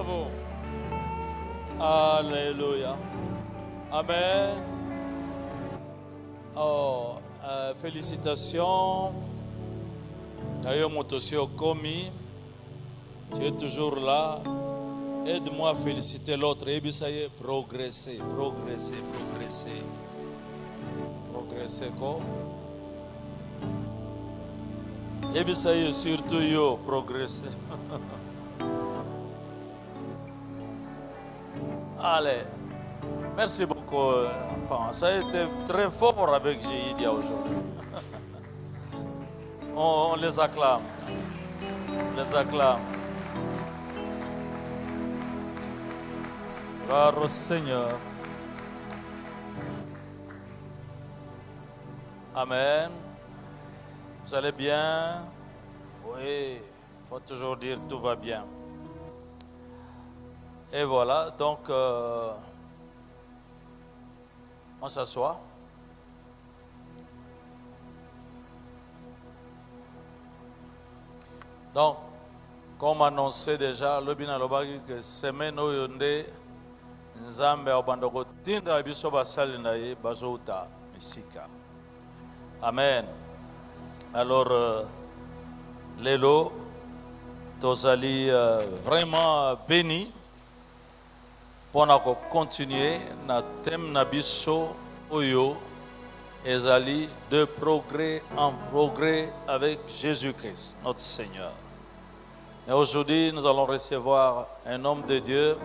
vous. Alléluia. Amen. Oh, félicitations. D'ailleurs, mon dossier au commis. Tu es toujours là. Aide-moi à féliciter l'autre. Et puis ça y est, progresser. Progresser quoi? Et puis ça y est, surtout yo, progresser. Allez, merci beaucoup, enfant. Ça a été très fort avec Jéidia aujourd'hui. On les acclame. On les acclame. Gloire au Seigneur. Amen. Vous allez bien? Oui, il faut toujours dire tout va bien. Et voilà, donc, on s'assoit. Donc, comme annoncé déjà, le bina lobaki que semaine oyonde nzambe abandoko tinda biso basali na ye bazouta misika. Amen. Alors, lelo tozali vraiment béni. Pour continuer na thème na biso oyo ezali de progrès en progrès avec Jésus-Christ, notre Seigneur. Et aujourd'hui, nous allons recevoir un homme de Dieu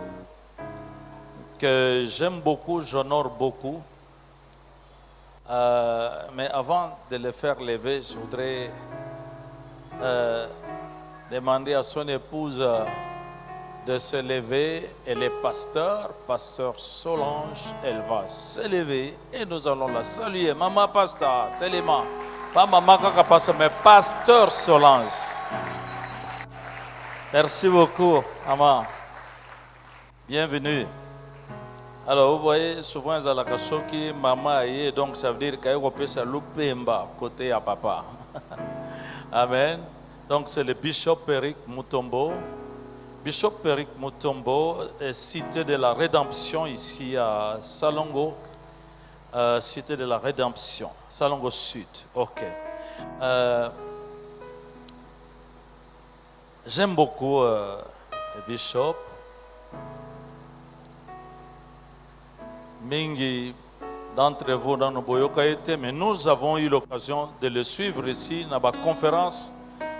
que j'aime beaucoup, j'honore beaucoup. Mais avant de le faire lever, je voudrais demander à son épouse de se lever. Elle est pasteur Solange, elle va se lever et nous allons la saluer. Maman pasteur, tellement, pas maman kaka pasteur, mais pasteur Solange. Merci beaucoup, maman. Bienvenue. Alors vous voyez, souvent ils ont la question qui maman est, donc ça veut dire qu'il peut se louper côté à papa. Amen. Donc c'est le bishop Eric Mutombo. Bishop Eric Mutombo est cité de la Rédemption ici à Salongo, cité de la Rédemption, Salongo Sud. Ok. J'aime beaucoup le Bishop. Mingi d'entre vous dans nos boyokaïté, mais nous avons eu l'occasion de le suivre ici dans la conférence.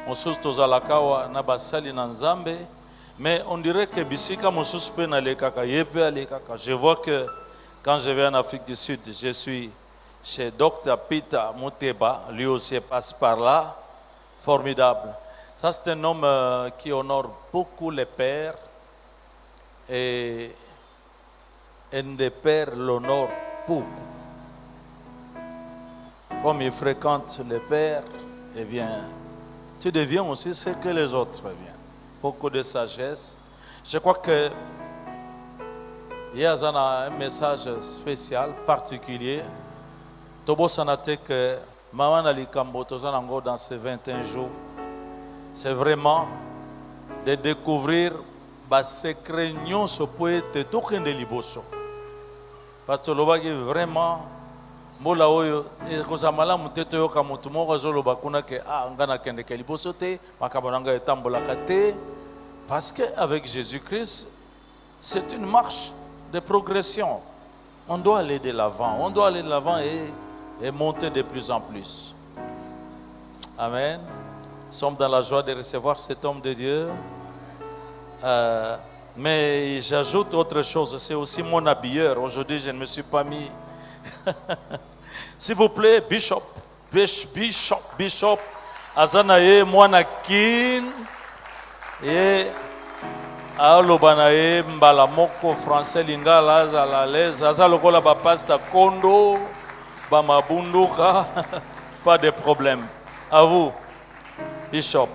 On Tozalakawa Naba Sali Nanzambe. Mais on dirait que Bissika Moussous peut aller kaka, aller kaka. Je vois que quand je vais en Afrique du Sud, je suis chez Dr Peter Muteba, lui aussi passe par là, formidable. Ça c'est un homme qui honore beaucoup les pères et un des pères l'honore beaucoup. Comme il fréquente les pères, eh bien, tu deviens aussi ce que les autres deviennent. Beaucoup de sagesse. Je crois que il y a un message spécial, particulier. Tobo sanate que Maman Ali Kambo Tozanango dans ces 21 jours, c'est vraiment de découvrir le secret de ce poète token de liboso. Parce que l'obagi vraiment mola oyo ekozamala muteto yoka mutu moko zoloba kuna ke ngana kende ke liboso te makabananga etambolaka te. Parce qu'avec Jésus-Christ, c'est une marche de progression. On doit aller de l'avant. On doit aller de l'avant et monter de plus en plus. Amen. Nous sommes dans la joie de recevoir cet homme de Dieu. Mais j'ajoute autre chose. C'est aussi mon habilleur. Aujourd'hui, je ne me suis pas mis... S'il vous plaît, Bishop. Azanaye, Moanakin. Et alobanaye mbalamoko français lingala azalalaise azalokola ba pasta kondo ba mabunduka. Pas de problème. À vous, Bishop.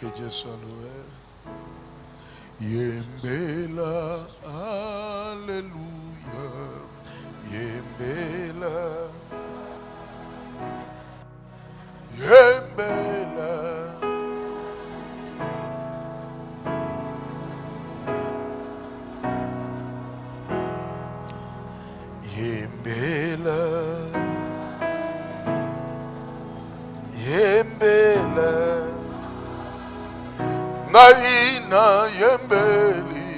Que Dieu soit loué. Yembela, alléluia. Yembela. Yembela, Ngaina yembeli.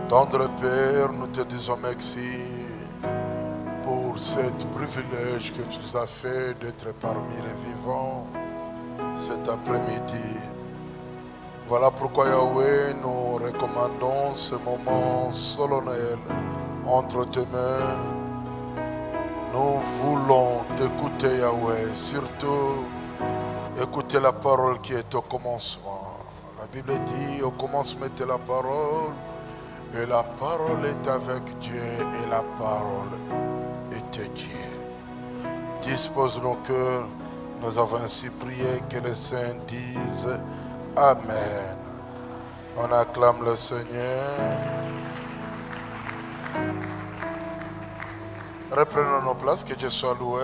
Tendre Père, nous te disons merci pour ce privilège que tu nous as fait d'être parmi les vivants cet après-midi. Voilà pourquoi Yahweh, nous recommandons ce moment solennel entre tes mains. Nous voulons t'écouter Yahweh, surtout écouter la parole qui est au commencement. La Bible dit au commencement était la parole et la parole est avec Dieu et la parole était Dieu. Dispose nos cœurs, nous avons ainsi prié que les saints disent Amen. On acclame le Seigneur. Reprenons nos places, que Dieu soit loué.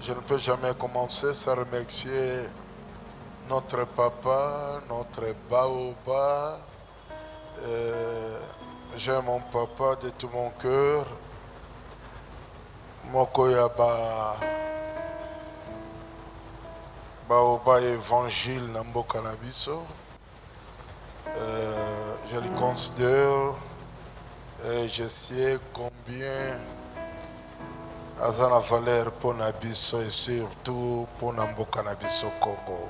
Je ne peux jamais commencer sans remercier notre papa, notre baoba. J'aime mon papa de tout mon cœur. Mokoyaba baoba évangile Namboka Nabiso. Je le considère et je sais combien a la valeur pour Nabiso et surtout pour Namboka Nabiso Congo.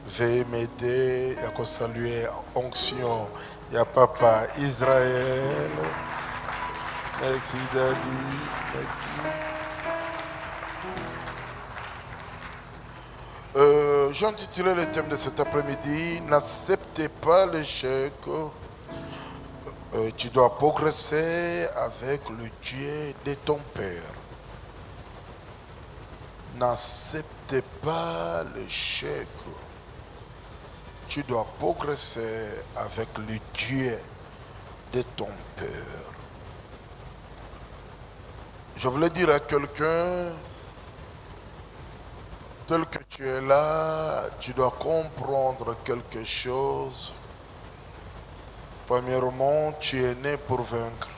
Veuillez m'aider à saluer onction. Il y a papa Israël. Merci Daddy. Merci. J'ai intitulé le thème de cet après-midi. N'acceptez pas l'échec. Tu dois progresser avec le Dieu de ton Père. N'acceptez pas l'échec. Tu dois progresser avec le Dieu de ton Père. Je voulais dire à quelqu'un, tel que tu es là, tu dois comprendre quelque chose. Premièrement, tu es né pour vaincre.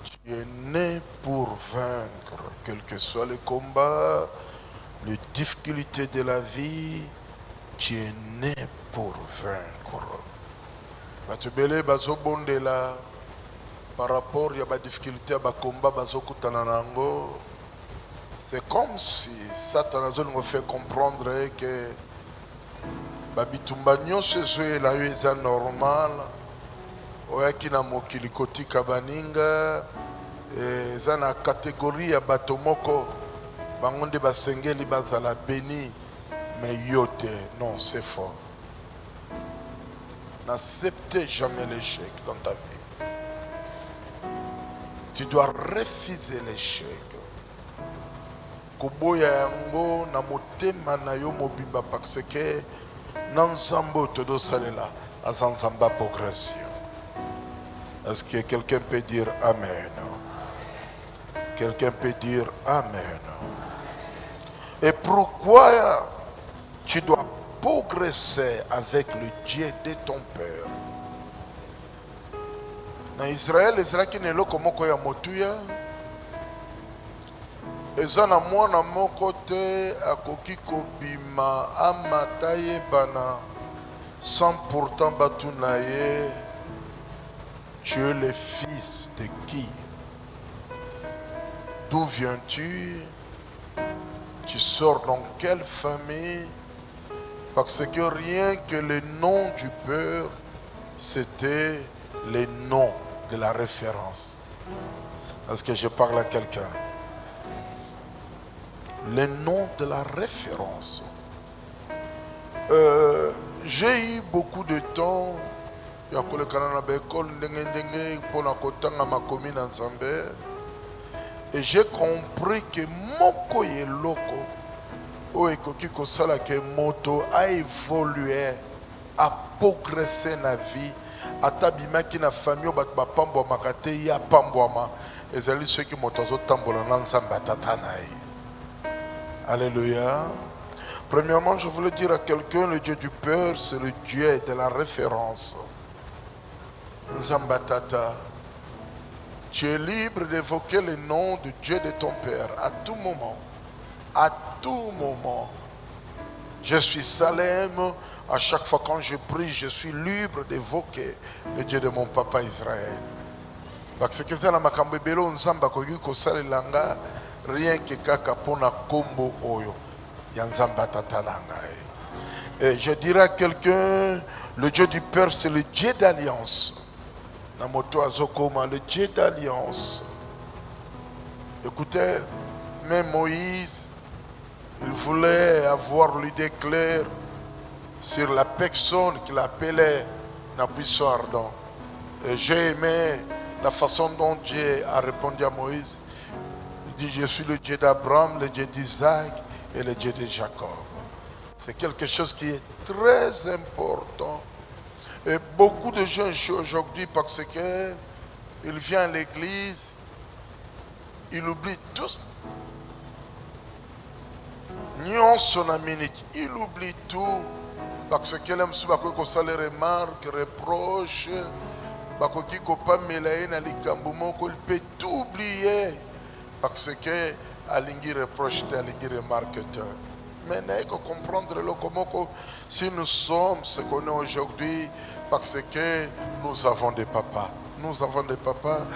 Tu es né pour vaincre, quel que soit le combat, les difficultés de la vie, tu es né pour vaincre. Batubele bazo bondela par rapport à la difficulté à la combat bazo kutananango. C'est comme si Satan nous fait comprendre que babitumba nyonso ezoyela yo eza normal oyaki na mokili kotika baninga eza na kategorie ya bato moko bango nde basengeli bazala béni mais yo te. Non, c'est faux. N'acceptez jamais l'échec dans ta vie. Tu dois refuser l'échec. Koboya yango na motema na yo mobimba parce que Nanzambo todo salela azanzamba progression. Est-ce que quelqu'un peut dire Amen? Quelqu'un peut dire Amen. Et pourquoi tu dois progresser avec le Dieu de ton Père? Na Israël, Israël qui n'est là comme ya motuya. Eza na mwana moko te akoki kobima amata yebana sans pourtant batu na ye. Tu es le fils de qui? D'où viens-tu? Tu sors dans quelle famille? Parce que rien que le nom du Père, c'était le nom de la référence. Est-ce que je parle à quelqu'un? Le nom de la référence. J'ai eu beaucoup de temps. Et j'ai compris que moko yeloko oekoki kosala ke moto a évolué, a progressé na vie, atabimaki na famille bat ba pambwa makate ya pambwama ezali ceux qui moto zo tambola na nzamba tata na ye. Alléluia. Premièrement, je voulais dire à quelqu'un, le Dieu du Père, c'est le Dieu de la référence. Nzamba tata. Tu es libre d'évoquer le nom de Dieu de ton Père à tout moment. À tout moment. Je suis Salem. À chaque fois quand je prie, je suis libre d'évoquer le Dieu de mon papa Israël. Parce que ça, rien que kaka pona kombo oyo. Yanzamba tatalanga. Et je dirais à quelqu'un, le Dieu du Père, c'est le Dieu d'alliance. Namoto Azokoma, le Dieu d'alliance. Écoutez, même Moïse, il voulait avoir l'idée claire sur la personne qu'il appelait la buisson ardent. Et j'ai aimé la façon dont Dieu a répondu à Moïse. Il dit, je suis le Dieu d'Abraham, le Dieu d'Isaac et le Dieu de Jacob. C'est quelque chose qui est très important. Et beaucoup de gens aujourd'hui, parce que il vient à l'église, il oublie tout. Il oublie tout. Parce que l'aime sous les remarques, reproches, il peut tout oublier. Parce que Alingi reproche, Alingi remarque. Mais il faut comprendre comment si nous sommes ce qu'on est aujourd'hui, parce que nous avons des papas. Nous avons des papas.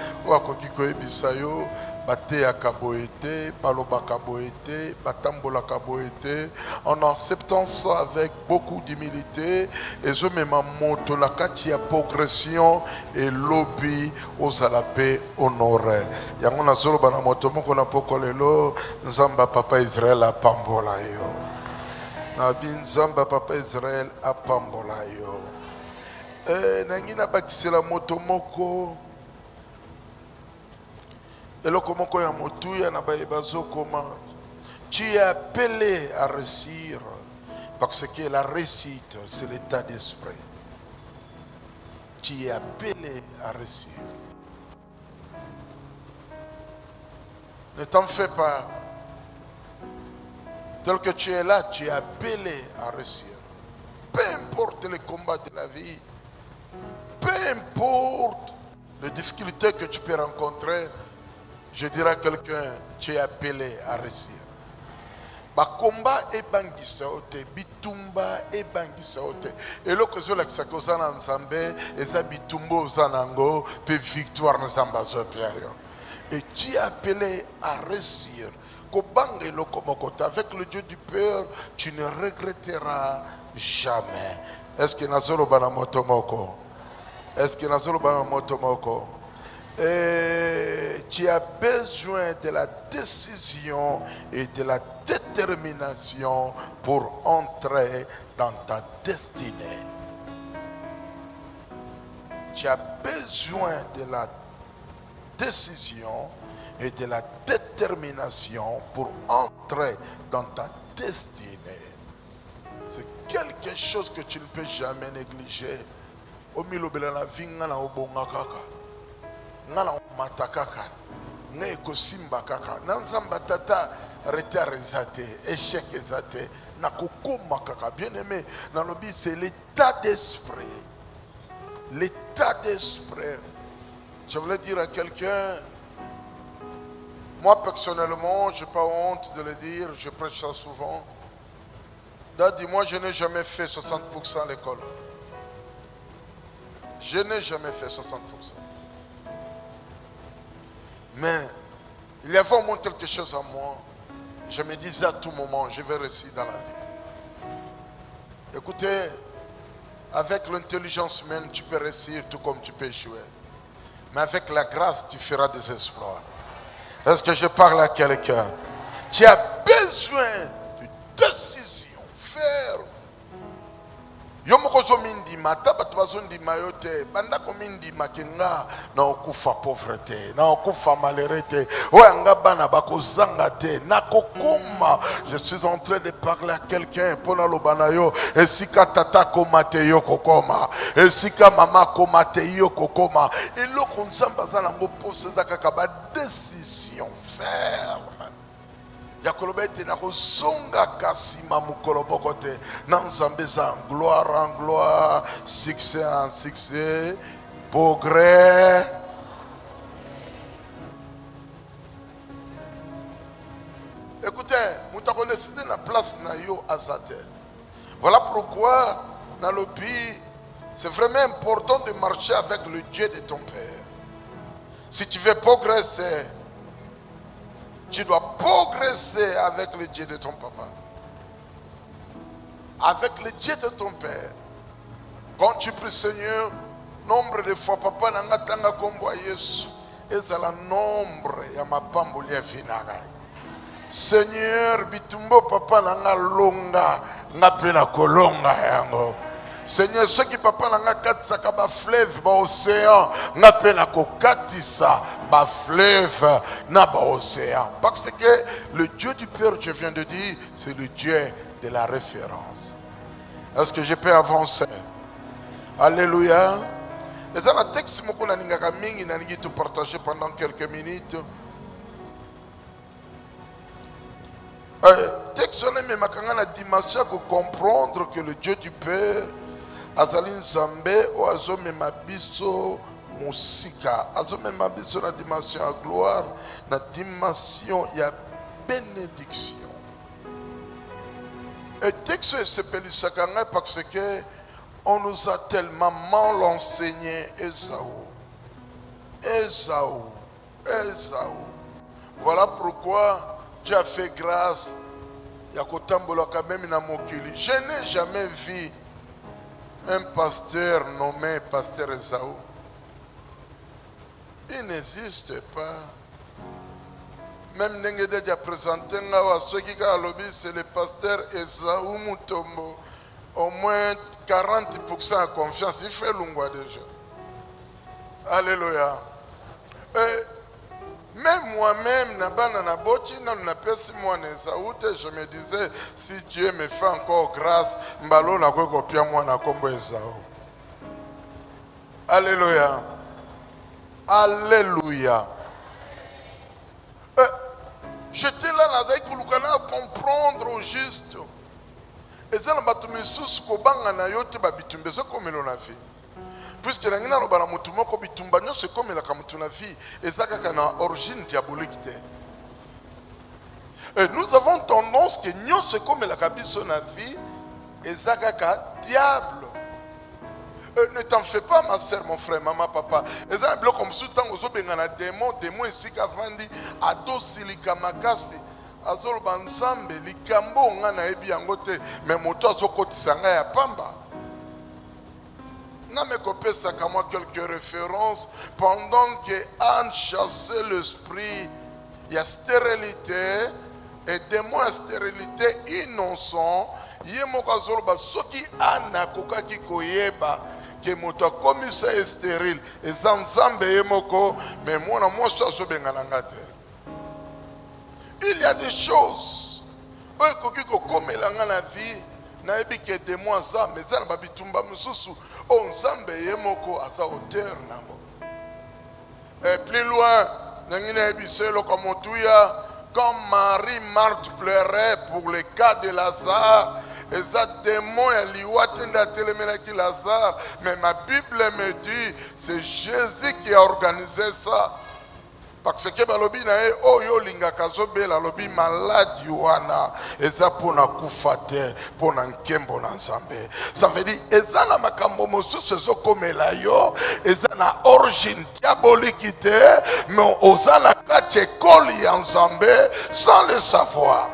En acceptant ça avec beaucoup d'humilité, et je me moto la katia progression et lobby aux alapé honoré. Yangona zolo bana moto moko na pokolelo nzamba papa Israël a pambola yo. Na binzamba papa Israël a pambola yo. Nangina bakisela moto moko. Eloko moko ya motuya na bayebazo koma. Tu es appelé à réussir parce que la réussite c'est l'état d'esprit. Tu es appelé à réussir. Ne t'en fais pas. Tel que tu es là, tu es appelé à réussir. Peu importe les combats de la vie, peu importe les difficultés que tu peux rencontrer, je dirais à quelqu'un, tu es appelé à réussir. Bakomba e bangisa ote, bitumba e bangisa ote. Et lo que je l'ex kosa na nzambe, eza bitumbo zanango, pe victoire na zamba zopiayo. Et tu es appelé à réussir. Kobange lo komokota, avec le Dieu du Père, tu ne regretteras jamais. Est-ce que nazolo bana motomoko? Est-ce que nazolo bana motomoko? Et tu as besoin de la décision et de la détermination pour entrer dans ta destinée. Tu as besoin de la décision et de la détermination pour entrer dans ta destinée. C'est quelque chose que tu ne peux jamais négliger. Au milieu de la vie, ngana matakaka ngeko simba kaka nanzamba tata retard ezate échec ezate na kokoma kaka. Bien aimé dans le but, c'est l'état d'esprit. L'état d'esprit. Je voulais dire à quelqu'un, moi personnellement, je n'ai pas honte de le dire, je prêche ça souvent. Daddy, moi je n'ai jamais fait 60% à l'école. Je n'ai jamais fait 60%. Mais il y avait au moins quelque chose en moi. Je me disais à tout moment, je vais réussir dans la vie. Écoutez, avec l'intelligence humaine, tu peux réussir tout comme tu peux échouer. Mais avec la grâce, tu feras des exploits. Est-ce que je parle à quelqu'un? Tu as besoin de décision ferme. Yomokozo mindi mata batubazo ndi mayote banda komindi makenga na okufa pauvreté na okufa malheureté oanga bana bakozanga te na kokoma. Je suis en train de parler à quelqu'un pona lobana yo esika tata komate yo kokoma esika mama komate yo kokoma et lo konzamba za nango poseza kaka ba décision ferme. Yakolobete na kozonga kasima mukoloboko te na nzambe za gloire en gloire, succès en succès, progrès. mutako décider na place na yo azate. Voilà pourquoi dans le pays, c'est vraiment important de marcher avec le Dieu de ton père. Si tu veux progresser, tu dois progresser avec le Dieu de ton papa. Avec le Dieu de ton père. Quand tu pries Seigneur, nombre de fois papa nanga tanga kombo Yesu, ezala nombre ya mapambo lia finaga. Seigneur bitumbo papa nanga longa ngapena kolonga yango. Seigneur, ceux qui papa nanga katsaka ba fleuve ba océan ngapena kokatisa ba fleuve na ba océan. Parce que le Dieu du Père, je viens de dire, c'est le Dieu de la référence. Est-ce que je peux avancer? Alléluia. Et ça, le texte que na ningaka mingi na ningi te partager pendant quelques minutes. Texte on est makanga na dimension pour comprendre que le Dieu du Père azali nzambe o azome mabiso musika azome mabiso na dimension ya gloire na dimension ya bénédiction. Et texte s'appelle sakanga parce que on nous a tellement mal enseigné Esaü. Voilà pourquoi Dieu a fait grâce. Je n'ai jamais vu un pasteur nommé pasteur Esaü. Il n'existe pas. Même Nengede a présenté ceux qui ont lobby, c'est le pasteur Esaü Mutombo. Au moins 40% de confiance. Il fait l'ongwa déjà. Alléluia. Même moi-même, je me disais, si Dieu me fait encore grâce, alléluia. Alléluia. J'étais là, à comprendre au juste. Et ça, puisque c'est comme la vie, et ça a une origine diabolique. Et nous avons tendance que nous c'est comme la vie, et ça a diable. Ne t'en fais pas, ma soeur, mon frère, maman, papa. Et ça, un bloc comme ça, tant que vous avez des démons ici qui vendent à dosilika makasi. Azol banzambe likambo ngana ebi yangote mais moto azokoti sanga ya pamba. Na me kopesa kama quelques références pendant que Anne chassait l'esprit, il y a stérilité et démon à stérilité innocent, yemo kazolo ba soki Anne kokaki koyeba que moto comme ça est stérile et zanzambe yemoko mais moi ça so bengana ngate. Il y a des choses. Comme la vie, na ebi ke de moi ça, mais ça na bitumba mususu. On zambe yemoko asa hauteur nango. Et plus loin, nangina ebi selo comme tuya, quand Marie Marthe pleurait pour le cas de Lazare, et ça démon ya liwatenda telemena ki Lazare, mais ma Bible me dit, c'est Jésus qui a organisé ça. Parce que balobi na e oyo linga kazobe la lobi maladi wana eza pona kufate pona nkembo na nzambe. Ça veut dire eza na makambo mosusu zo komela yo eza na origine diabolique mais oza na kati ekoli ya nzambe sans le savoir.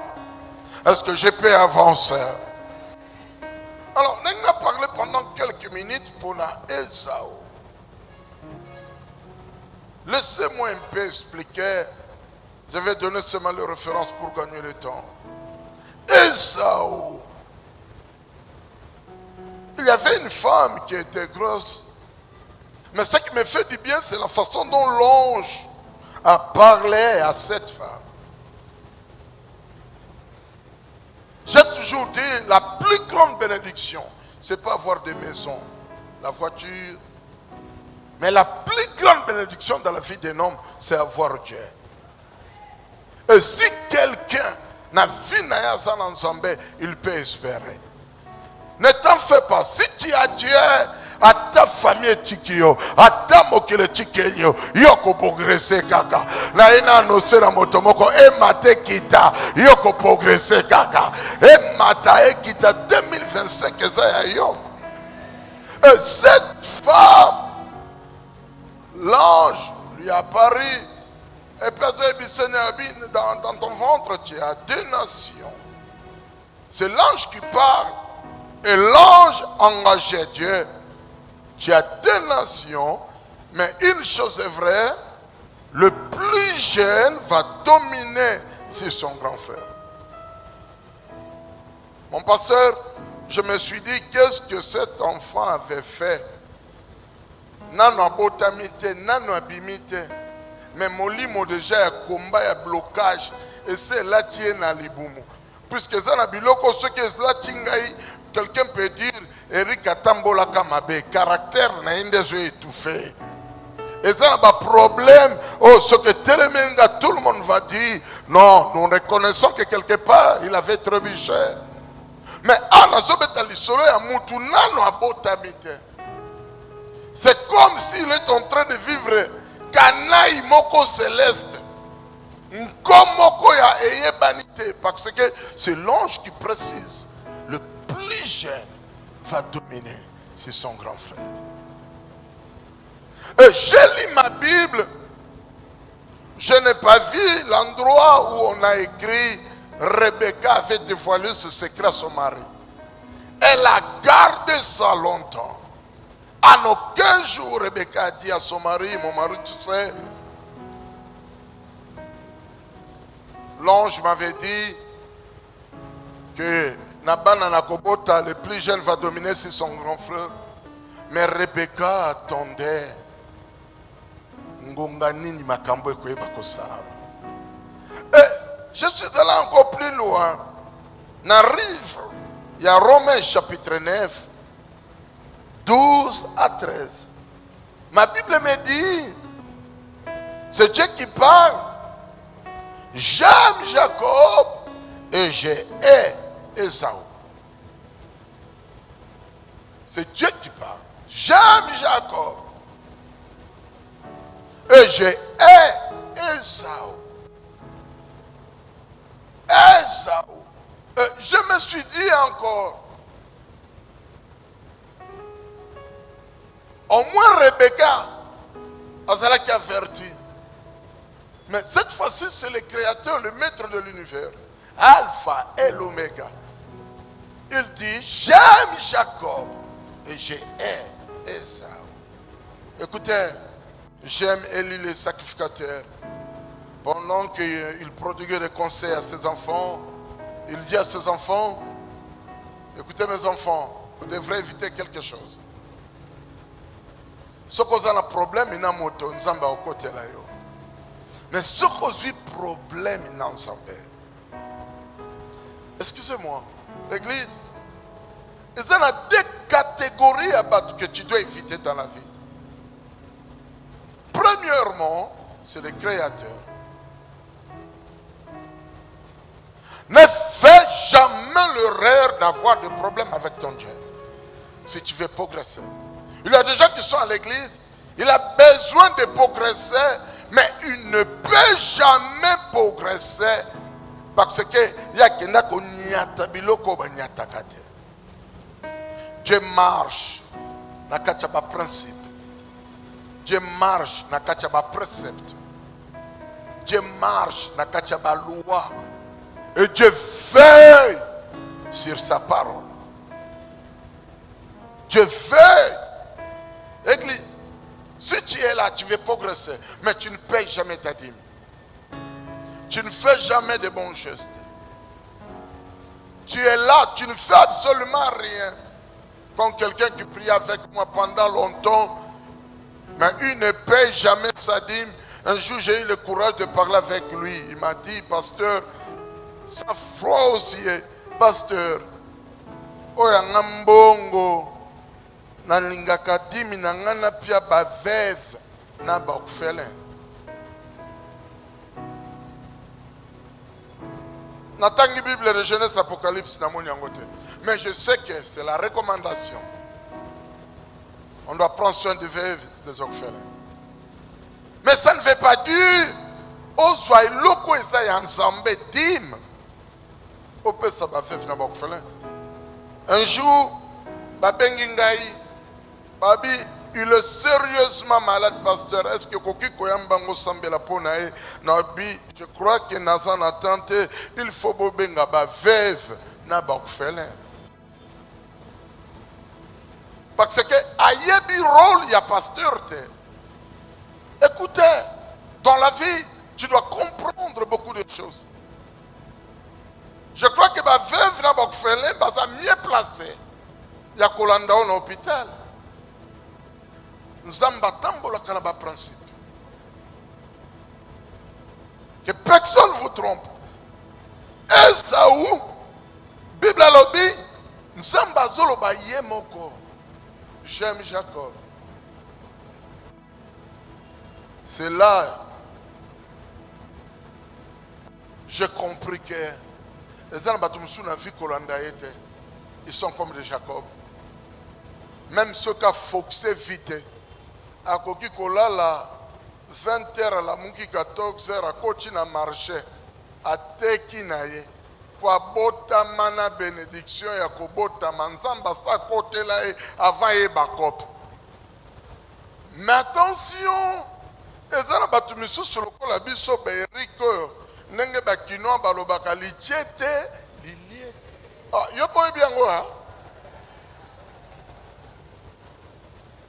Est-ce que je peux avancer? Alors, on a parlé pendant quelques minutes pour la Esaü. Laissez-moi un peu expliquer. Je vais donner seulement les références pour gagner le temps. Esaü. Il y avait une femme qui était grosse. Mais ce qui me fait du bien, c'est la façon dont l'ange a parlé à cette femme. J'ai toujours dit, la plus grande bénédiction, ce n'est pas avoir des maisons, la voiture. Mais la plus grande bénédiction dans la vie d'un homme, c'est avoir Dieu. Et si quelqu'un n'a vu Nayazan ensemble, il peut espérer. Ne t'en fais pas. Si tu as Dieu, à ata famille tikio ata mokile tikenyo yoko progresser kaka na ina annoncer na motomoko e mate kita yoko progresser kaka e mata e kita 2025 eza ya yo. Et cette femme, l'ange lui apparut et dans ton ventre tu as 2 nations. C'est l'ange qui parle. Et l'ange engageait Dieu. Tu as 2 nations, mais une chose est vraie, le plus jeune va dominer sur son grand frère. Mon pasteur, je me suis dit, qu'est-ce que cet enfant avait fait? Nano abotamite, nano abimite. Mais molimo déjà un combat, un blocage. Et c'est là qui est dans libumu. Puisque ça n'a biloko, ce qui est là, quelqu'un peut dire, Eric Atambola Kamabe, caractère n'a pas été étouffé. Et ça n'a pas de problème. Oh, ce que Télémenga, tout le monde va dire, non, nous reconnaissons que quelque part, il avait trébuché. Mais c'est comme s'il est en train de vivre Kanaï Moko Céleste. Parce que c'est l'ange qui précise, le plus jeune va dominer, c'est son grand frère. Et j'ai lu ma Bible, je n'ai pas vu l'endroit où on a écrit Rebecca avait dévoilé ce secret à son mari. Elle a gardé ça longtemps. En aucun jour, Rebecca a dit à son mari, mon mari, tu sais, l'ange m'avait dit que Nabana Nakobota, le plus jeune, va dominer sur son grand frère. Mais Rebecca attendait. Et je suis allé encore plus loin. N'arrive, il y a Romains chapitre 9, 12 à 13. Ma Bible me dit, c'est Dieu qui parle. J'aime Jacob et je hais Ésaü. C'est Dieu qui parle. J'aime Jacob et je hais Ésaü. Ésaü. Je me suis dit encore, au moins Rebecca, Azala qui a averti. Mais cette fois-ci, c'est le créateur, le maître de l'univers. Alpha et l'oméga. Il dit, j'aime Jacob et je hais Ésaü. Écoutez, j'aime Élie le sacrificateur. Pendant qu'il prodiguait des conseils à ses enfants, il dit à ses enfants, écoutez mes enfants, vous devrez éviter quelque chose. Ce qu'on a un problème, il y a un moto, nous sommes au côté là. Mais ce qu'on a un problème, il y a un excusez-moi, l'église, il y a 2 catégories que tu dois éviter dans la vie. Premièrement, c'est le créateur. Ne fais jamais l'erreur d'avoir des problèmes avec ton Dieu. Si tu veux progresser. Il y a des gens qui sont à l'église, il a besoin de progresser, mais il ne peut jamais progresser parce que Dieu marche na kachaba principe. Dieu marche na kachaba précepte. Dieu marche na kachaba loi. Et Dieu veille sur sa parole. Dieu veille. Église, si tu es là, tu veux progresser, mais tu ne payes jamais ta dîme. Tu ne fais jamais de bons gestes. Tu es là, tu ne fais absolument rien. Comme quelqu'un qui prie avec moi pendant longtemps, mais il ne paye jamais sa dîme. Un jour, j'ai eu le courage de parler avec lui. Il m'a dit, pasteur, ça froid aussi, pasteur. Oya ngambongo. Nalingaka dimi na ngana pia ba veuve na ba orphelin. Natangi Bible de Genèse Apocalypse na moni yangote. Mais je sais que c'est la recommandation. On doit prendre soin des veuves, des orphelins. Mais ça ne veut pas dire ozwa iloko eza ya nzambe dim opesa ba veuve na ba orphelin. Un jour babengi ngai babi il est sérieusement malade pasteur, est-ce que koki koyambango sambela pona e na bi je crois que naza en attente il faut bobenga ba veuve na ba orphelin. Parce que ayebi rôle ya pasteur te. Écoutez, dans la vie, tu dois comprendre beaucoup de choses. Je crois que ma veuve n'a pas orphelin, va mieux placé. Il y a Kolanda en hôpital. Nous avons un principe. Que personne ne vous trompe. Esaou, Bible a dit, nous avons j'aime Jacob. C'est là j'ai compris que ils sont comme de Jacob. Même ceux qui ont foxé vite, à Koki Kolala, 20h à la Mouki 14h, à Kochi na marché, à Teki naye, pour abota mana bénédiction, ya kobota manzamba sa côté là avant et bakop. Mais attention, ezana batu misusu lokola biso beriko nenge bakino balobaka lichete liliete. Ah, yo poye biango ha.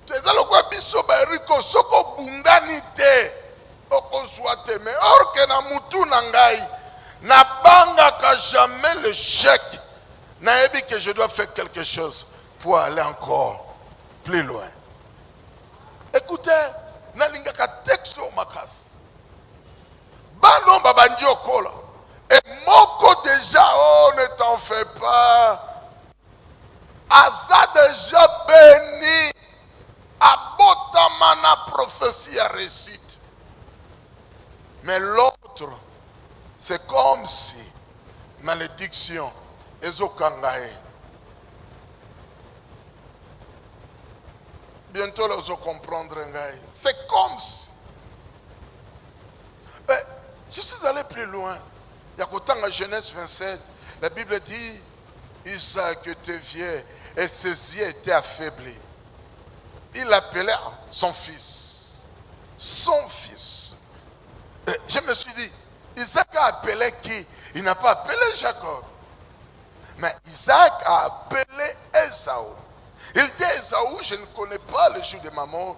Ezana lokola biso beriko soko bundani te okozwa te mais or que na mutu na ngai na banga ka jamais le chèque. Na ebi que je dois faire quelque chose pour aller encore plus loin. Écoutez, nalinga ka texto makas. Bano babandi okola. Et moko déjà, oh ne t'en fais pas. Aza déjà béni. Abotamana prophétie à récite. Mais l'autre, c'est comme si malédiction ezokangae. Bientôt, là, vous comprendrez. C'est comme si. Mais, je suis allé plus loin. Il y a qu'autant à Genèse 27, la Bible dit Isaac était vieux et ses yeux étaient affaiblis. Il appelait son fils. Son fils. Et je me suis dit, Isaac a appelé qui? Il n'a pas appelé Jacob. Mais Isaac a appelé Esaü. Il dit à Esaü, je ne connais pas le jour de ma mort.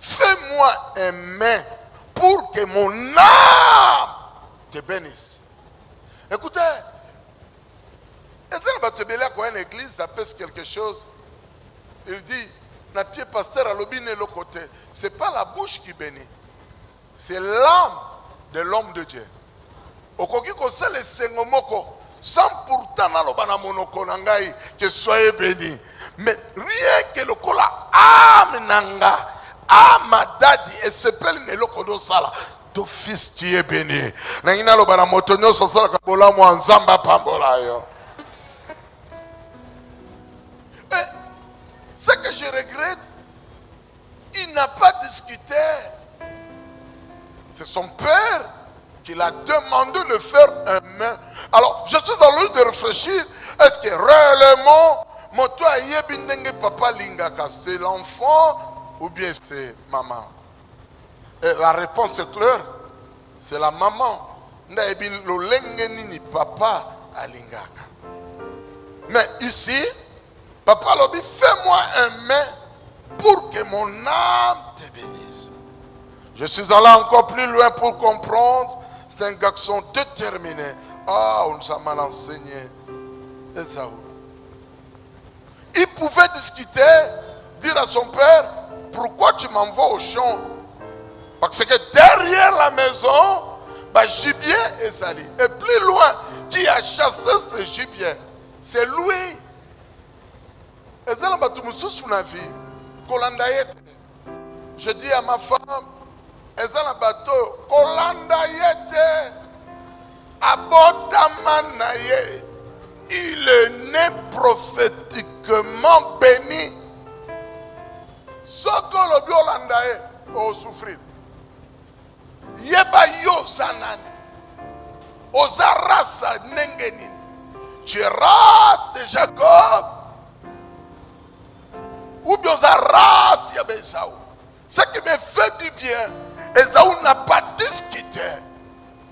Fais-moi un main pour que mon âme te bénisse. Écoutez, est-ce que quand une église apaise quelque chose, il dit, na pied pasteur à l'obine le côté. Ce n'est pas la bouche qui bénit. C'est l'âme de l'homme de Dieu. Okoki kose le sengomoko. Sans pourtant na monoko nangai que soyez bénis. Mais rien que le kola âme nanga, âme dadi et se pelle ne lokodo sala. Ton fils tu es béni. Nangina lo bana motonyo sosala kabola mo nzamba pambola yo. Ce que je regrette, il n'a pas discuté. C'est son père qui l'a demandé de faire un main. Alors, je suis en train de réfléchir. Est-ce que réellement, Moto Ayebindenge Papa Lingaka, c'est l'enfant ou bien c'est maman? Et la réponse est claire. C'est la maman. Ndaebin lo lengeni ni papa Alingaka. Mais ici, Papa Lobi, fais-moi un main pour que mon âme te bénisse. Je suis allé encore plus loin pour comprendre. C'est un garçon déterminé. Ah, on nous a mal enseigné. Esaü. Il pouvait discuter, dire à son père, pourquoi tu m'envoies au champ? Parce que derrière la maison, bah, gibier est sali. Et plus loin, qui a chassé ce gibier? C'est lui. Je dis à ma femme, il est né prophétiquement béni. Soko lobi olandae o souffrir. Yeba yo zanani. Oza race nengenini. Tu es race de Jacob. Ou bien oza race ya Esaü. Ce qui me fait du bien, Esaü n'a pas discuté.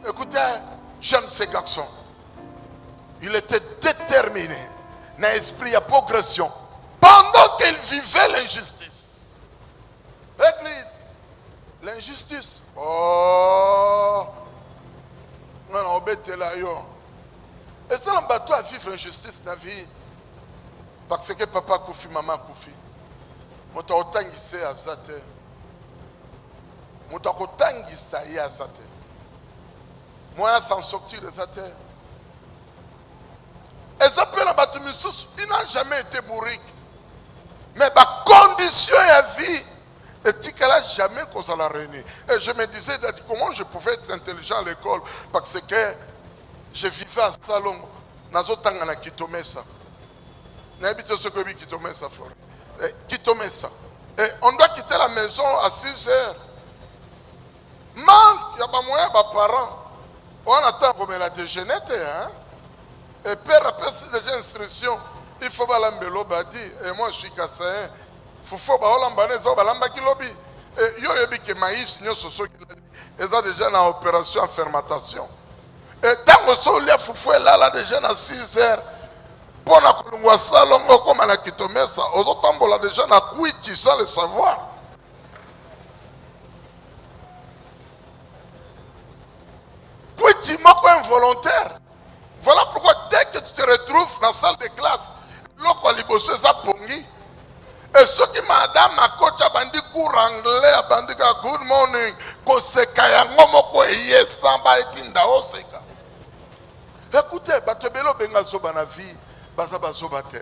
Écoutez, j'aime ce garçon. Il était déterminé. Dans l'esprit à progression. Pendant qu'il vivait l'injustice. L'église. L'injustice. Oh. Non, non, obétez là, yo. Et ça, on bateau à vivre l'injustice dans la vie. Parce que papa koufi, maman koufi. Mota otangise azate. Mota otangisa ya azate. Moi, s'en sortir de azate. Et ça peut la battre, il n'a jamais été bourrique. Mais ma condition à vie, et qu'elle n'a jamais causé la réunie. Et je me disais, comment je pouvais être intelligent à l'école, parce que je vivais à Salon, dans un temps à Kitomesa. N'habite ce que Kitomesa, Florent. Kitomesa. Et on doit quitter la maison à 6 heures. Manque, il y a pas moyen, mes parents. On attend comme elle a déjeuné, hein. Et père a passé déjà instruction. Il faut balambelo badi. Et moi je suis kassaïen. Il faut balambane zo balamba kilobi. Et yo yebi que maïs nyo soso kiladi. Et ça déjà en opération en fermentation. Et tant que so lia foufou là déjà à 6 heures. Pour na kolungwa salongo comme na kitomesa. Ozo tambola déjà na kuiti sans le savoir. Kuiti moko involontaire. Voilà pourquoi dès que tu te retrouves dans la salle de classe, l'autre liboso est pongi. Et ceux qui madame ma coach a bandi cours anglais, a bandi good morning, koseka yango moko eye samba etinda oseka. Écoutez, batebelo benga zoba na vie, baza bazoba te.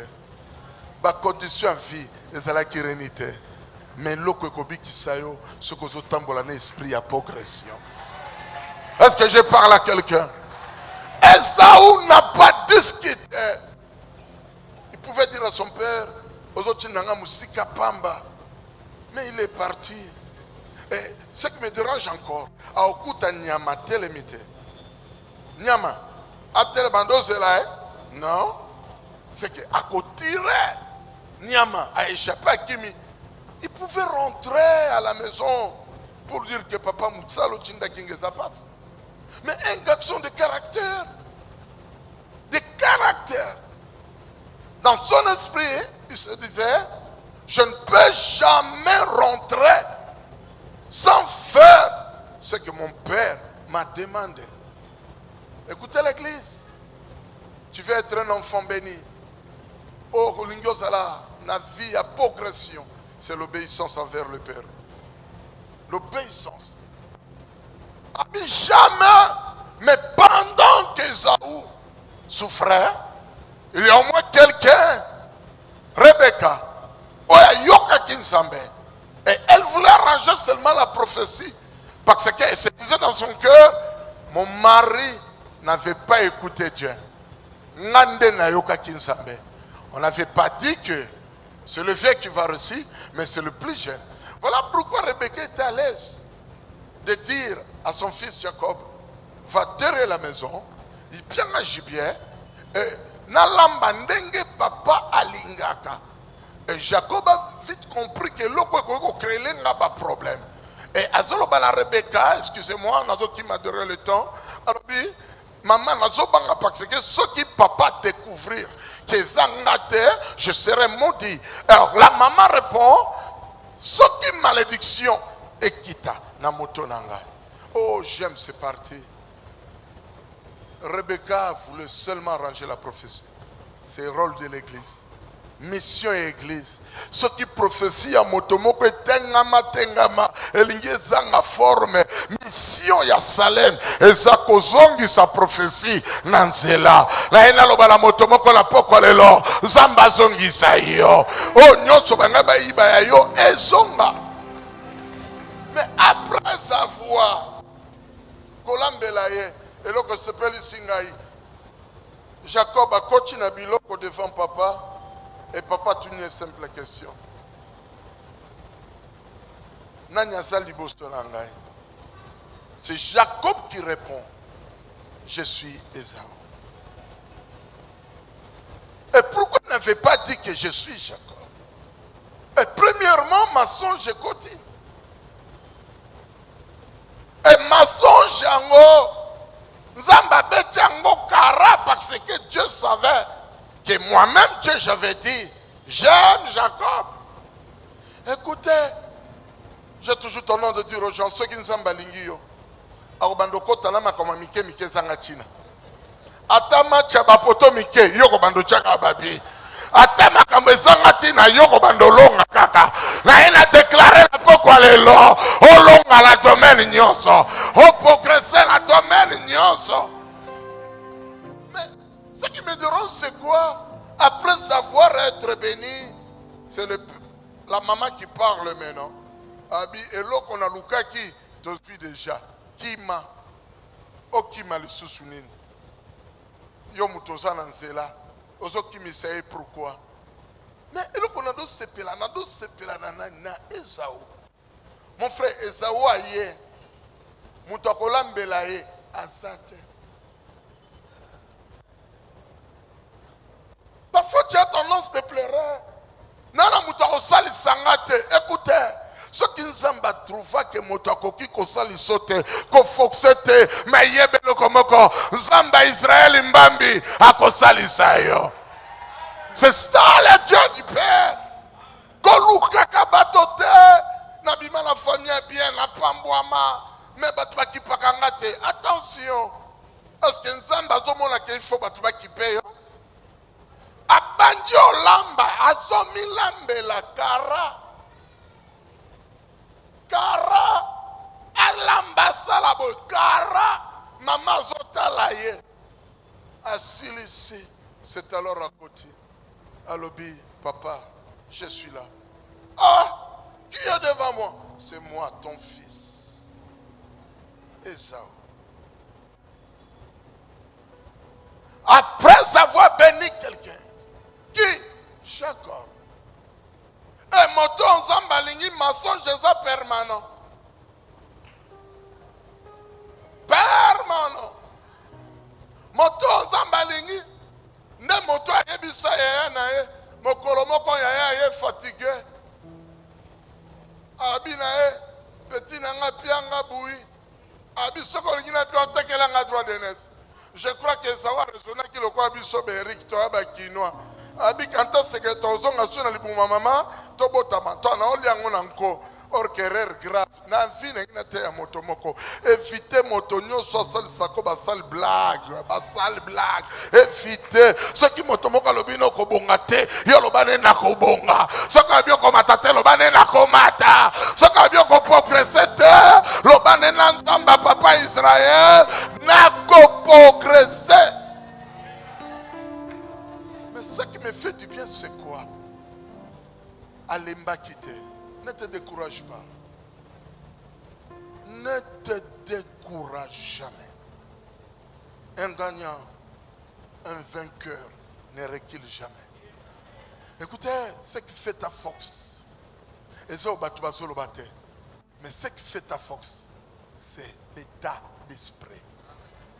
Ba condition vie, ezala kirenité. Mais l'autre ekobi kisayo, ce que zo tambola na esprit à progression. Est-ce que je parle à quelqu'un? Esaü n'a pas discuté. Il pouvait dire à son père, mais il est parti. Et ce qui me dérange encore, Aokuta Nyama telemite. Nyama, a telebandose là, non? C'est qu'à côté, Nyama a échappé à Kimi. Il pouvait rentrer à la maison pour dire que papa Moutsalo Chinda Kingeza passe. Mais un garçon de caractère. De caractère. Dans son esprit, il se disait, je ne peux jamais rentrer sans faire ce que mon père m'a demandé. Écoutez l'église. Tu veux être un enfant béni. Oh, la vie à progression. C'est l'obéissance envers le Père. L'obéissance. Jamais, mais pendant qu'Esaü souffrait, il y a au moins quelqu'un, Rebecca, et elle voulait arranger seulement la prophétie, parce qu'elle se disait dans son cœur, mon mari n'avait pas écouté Dieu. On n'avait pas dit que c'est le vieux qui va réussir, mais c'est le plus jeune. Voilà pourquoi Rebecca était à l'aise de dire à son fils Jacob, va derrière la maison, il bien un gibier, et n'alamba ndenge papa alingaka. Et Jacob a vite compris que l'autre créé un problème. Et Azolo bala Rebecca, excusez-moi, Nazo qui m'a donné le temps, alors oui, maman Nazo banga parce que ce qui papa découvrir que zangate, je serai maudit. Alors la maman répond, ce qui malédiction et quitta na moto nanga. Oh, j'aime ce parti. Rebecca voulait seulement arranger la prophétie. C'est le rôle de l'église. Mission et église. Ce qui prophétie à motomoko tengama tengama elingezanga forme mission ya Salem eza kozongi sa prophétie nanzela na ina loba la motomoko la poko lelo zamba zongi sa yo o nyoso banga ba iba ya yo ezonga. Mais après avoir kolambela ye eloko sepeli singai Jacob a continué biloko devant papa. Et papa, tu une simple question. C'est Jacob qui répond. Je suis Ésaü. Et pourquoi il n'avait pas dit que je suis Jacob? Et premièrement, ma songe côté. Et ma songe yango, Nzamba Betyango Kara, parce que Dieu savait que moi-même, Dieu, j'avais dit, j'aime Jacob. Écoutez, j'ai toujours tendance de dire aux gens, ceux qui ne sont pas lingio, Arobandoko Talama comme Mike Zangachina. Atama Tchabapoto Mike, Yoko Bando Tchakababi. Atama Kamezangatina, Yoko Bandolonga Kaka. La a déclaré la pourquoi les lois, au long à la domaine Nyoso, au progresser la domaine Nyoso. Mais ce qui me dérange, c'est quoi? Après avoir été béni, c'est la maman qui parle maintenant. Abi, et là qu'on a Luka qui te suit déjà. Qui m'a? Oh, qui m'a le soussouni? Yo mutoza nanzela. Ozo qui me sait pourquoi. Mais et là qu'on a dos sepela, na dos sepela na Esaü. Mon frère Esaü aye. Mutakola mbelaye azate. Parfois tu as tendance de pleurer. Nana mutako sali sangate. Écoutez. Ce qui nous a trouvé que motako qui kosali sote, ko foxete, mais yebe no komoko, Zamba Israël mbambi, a kosali sayo. C'est ça le Dieu du Père. Koluka kabatote, nabima la famille bien, la pambouama, mais batuma qui pakangate. Attention, est-ce que Nzamba zomona qu'il faut batuma qui paye? Abandio lamba, azomi lambe la kara. Kara, alambasala bo kara, maman zotalaye. Assis ici, c'est alors à côté. Alobi, papa, je suis là. Ah, qui est devant moi? C'est moi, ton fils. Ésaü. Après avoir béni quelqu'un, qui? Jacob. Et moto nzamba lingi mensonge ça permanent. Permanent. Moto nzamba lingi ne moto ayebisa yaya na ye mokolo moko yaya ye fatigué. Abi na ye petit nanga pianga bui. Abi soko lingi na pio tekela nga droit d'aînesse. Je crois que ça va résonner qu'il le quoi biso Eric to aba kinoa. Abi kanta secrétaire zonga sona libuma mama to botama to na oli yango nanko or querer grave na vie na te ya moto moko éviter moto nyoso sal sako ba sal blague éviter ce qui moto moko lobino ko bonga te yo lobane na ko bonga ce ka bio ko matate lobane na ko mata ce ka bio ko progresser te lobane na nzamba papa Israël na ko progresser. Ce qui me fait du bien, c'est quoi? Alemba quitter. Ne te décourage pas. Ne te décourage jamais. Un gagnant, un vainqueur ne recule jamais. Écoutez, ce qui fait ta force, mais ce qui fait ta force, c'est l'état d'esprit.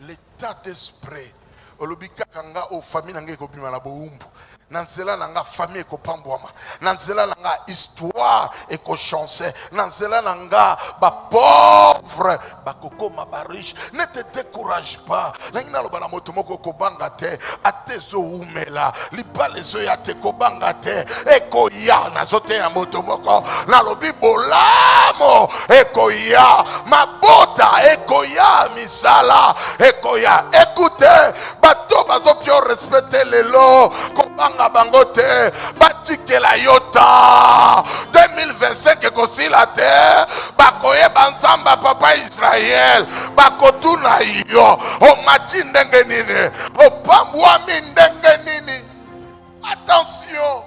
L'état d'esprit. Olobika kanga o famille nanga ko bima na boumbu nanzela nanga famille ko pambwama nanzela nanga histoire et ko chancer nanzela nanga ba pauvre ba kokoma ba riche. Ne te décourage pas nangina lo bana moto moko ko banga te atezo umela libale zo ya te ko banga te eko ya na zote ya moto moko na lobi bolamo eko ya mabota eko ya misala eko ya. Écoutez, bato bazo pio respecter les lois kobanga bangote batike la yota 2025 ekosila te bakoye banzamba papa Israël bakotuna yo o mati ndenge nini o pambwami ndenge nini. Attention,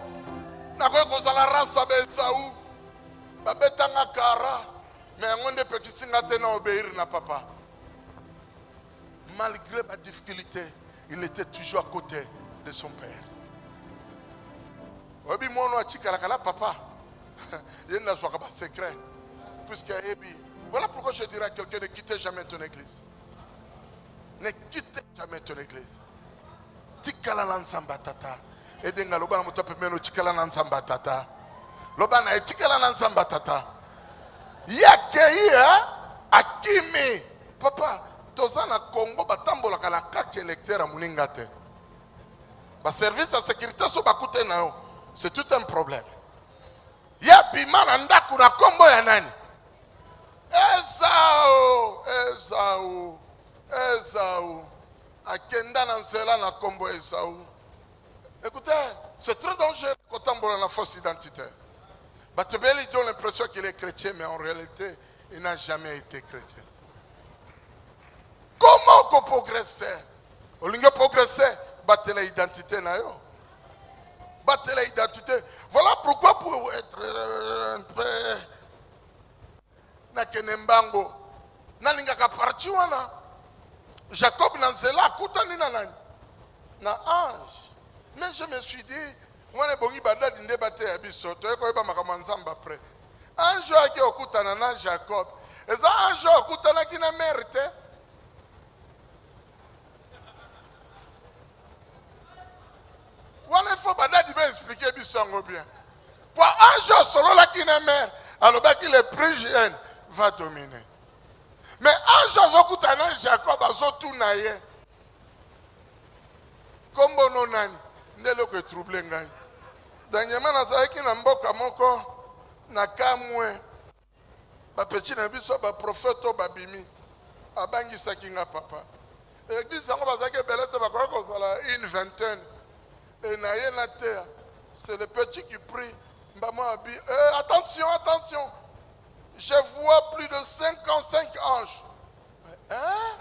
nakoye kozala rasa Esaü babetanga kara mais yango nde pekisinga te na obéir na papa. Malgré ma difficulté, il était toujours à côté de son père. Obi mono a chikarakala papa. Il n'a pas secret. puisqu'il y a Ebi. Voilà pourquoi je dirais à quelqu'un ne quittez jamais ton église. Ne quittez jamais ton église. Tikala nansamba tata. Edenga loba na muto pemeno tikala nansamba tata. Loba na tikala nansamba tata. Yakeia akimi. Papa, toza na Congo batambola kana carte électeur muninga te. Ba service de sécurité so bakute na yo. C'est tout un problème. Ya bima na ndaku na kombo ya nani? Esau. Akenda na nsela na kombo Esau. Écoutez, c'est très dangereux quand on a une fausse identité. Batebeli donne l'impression qu'il est chrétien, mais en réalité, il n'a jamais été chrétien. Comment on peut progresser? On peut progresser, battre l'identité. Battre l'identité. Voilà pourquoi pour être un peu Nakenembango, Nalingaka parti wana. Jacob Nanzela, Koutani Nanani. Na ange. Mais je me suis dit, moi les bongi badad inde bate abisoto, eko eba makamanzamba après. Ange qui okutana na Jacob. Et ça ange okutana qui na mérité. Voilà il faut badad il va expliquer bisango bien. Pour ange solo la qui na mère, alors bah qu'il est plus jeune va dominer. Mais ange okutana Jacob azotu na ye. Kombo no nani? Ndelo que trouble ngai. Danyama nazaki na mboka moko na kamwe. Ba petit na biso ba prophète ba bimi. Abangi sakinga papa. Église sango bazaki belete ba ko sala une vingtaine. Et na ye na terre. C'est le petit qui prie. Attention, attention. Je vois plus de 55 anges. Hein?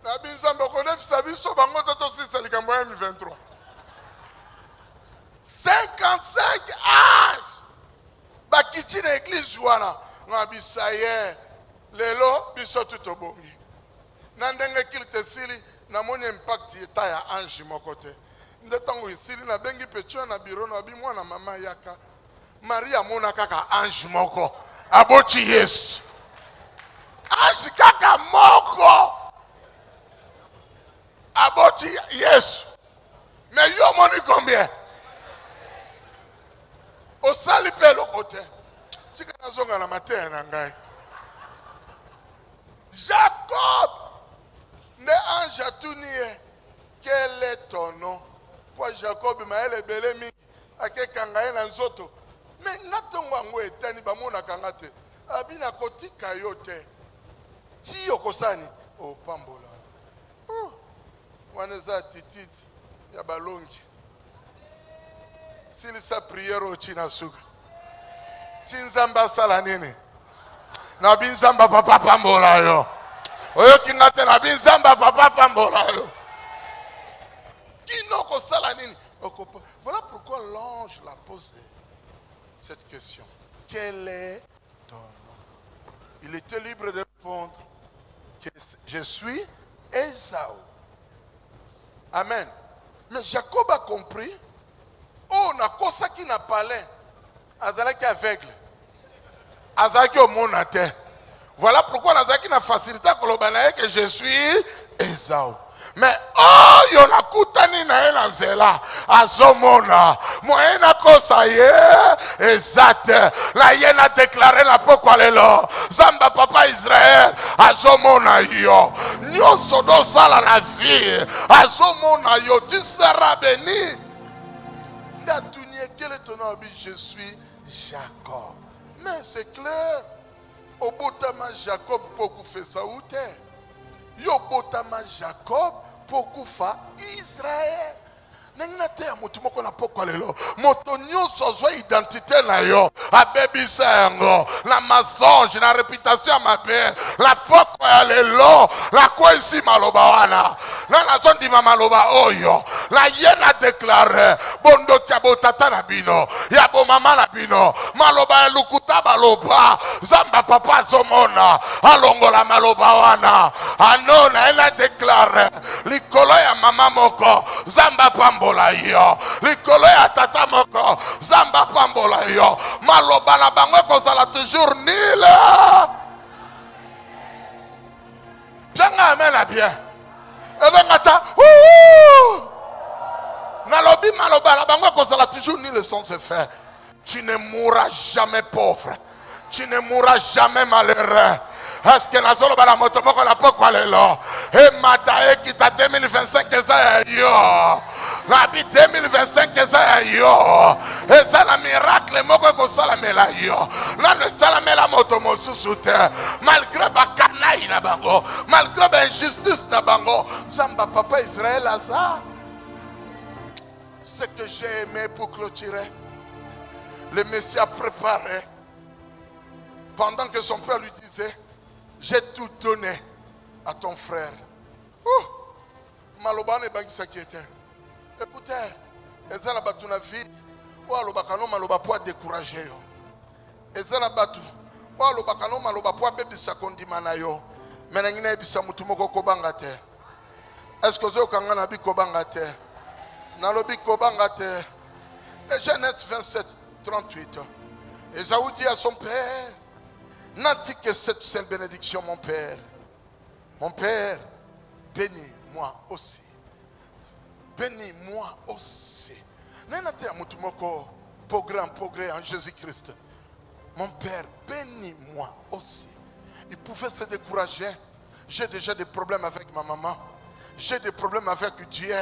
Nabi Nzambe connaît sa vie sur Bango Toto 6 23. 55 âges. Bakiti na église wana. Nabi saye. Lelo biso tout bongi. Nandenge kilte sili na moni impact yeta ya ange mokote. Ndetango isili na bengi pecho na biro na bi mwana mama yaka. Maria mona kaka ange moko. Aboti Yesu. Ange kaka moko. Aboti Yesu. Mais yo moni combien? Au salipe le côté. Tika nazonga na matin na ngai. Jacob. Ne ange atunie. Quel est ton nom? Pour Jacob maele belemi ake kangaye na nzoto. Mais natongo ngo etani ba mona kangate. Abina kotika yote. Ti yokosani o pambola. Waneza tititi ya balongi. Sili sa prière o china suka. Chinzamba sala nini? Na binzamba papa pambola yo. Oyo kingate na binzamba papa pambola yo. Kinoko sala nini? Voilà pourquoi l'ange l'a posé cette question. Quel est ton nom? Il était libre de répondre que je suis Esau. Amen. Mais Jacob a compris. Oh, na kosa qui n'a palais. Azalaki aveugle. Azalaki au monate. Voilà pourquoi Azalaki n'a facilité que je suis Esau. Mais oh, yona kutani na ela zela azomona moena kosa ye exact la yena déclaré la pokwa lelo zamba papa Israël azomona yo nyoso do sala la vie azomona yo tu seras béni ndatunie quel est ton nom? Je suis Jacob. Mais c'est clair au botama Jacob poku fait ça ou te yo botama Jacob pokufa Israël. Nengate ya mutu moko na pokwa lelo moto nyonso zwa identité na yo abebisa yango la mensonge na réputation mabe la pokwa ya lelo la kwesi maloba wana na nazondima maloba oyo la yena déclaré bondo kya botata na bino ya bo mama na bino maloba ya lukuta baloba zamba papa zomona alongola maloba wana anona ena déclaré likolo ya mama moko zamba pambo yo likolo ya tata moko zamba pambo makambola yo. Maloba na bango kozala toujours nul. Bien amen à bien. Et donc nalobi maloba na bango kozala toujours nul sans se faire. Tu ne mourras jamais pauvre. Tu ne mourras jamais malheureux. Est-ce que la zone la moto moko la poko lelo et matae kita 2025 eza yo la bi 2025 eza yo et ça la miracle moko ko sala mela yo la ne sala mela moto mosusu te malgré ba kanaï na bango malgré ba injustice na bango samba papa Israël aza. Ce que j'ai aimé pour clôturer, le Messie a préparé pendant que son père lui disait: j'ai tout donné à ton frère. Malobane bagisa qui était. Écoutez, ezala batu na vie, ou alobakano maloba po décourager yo. Ezala batu, ou alobakano maloba po bebisa kondimana yo. Menengine ebisa mutu moko kobanga te. Est-ce que zo kanga na bi kobanga te? Nalobi kobanga te. Et Genèse 27, 38. Esaü dit à son père: n'a dit que cette seule bénédiction, mon père. Mon père, bénis-moi aussi. Bénis-moi aussi. N'enate amutumoko progrès en Jésus-Christ. Mon père, bénis-moi aussi. Il pouvait se décourager. J'ai déjà des problèmes avec ma maman. J'ai des problèmes avec Dieu.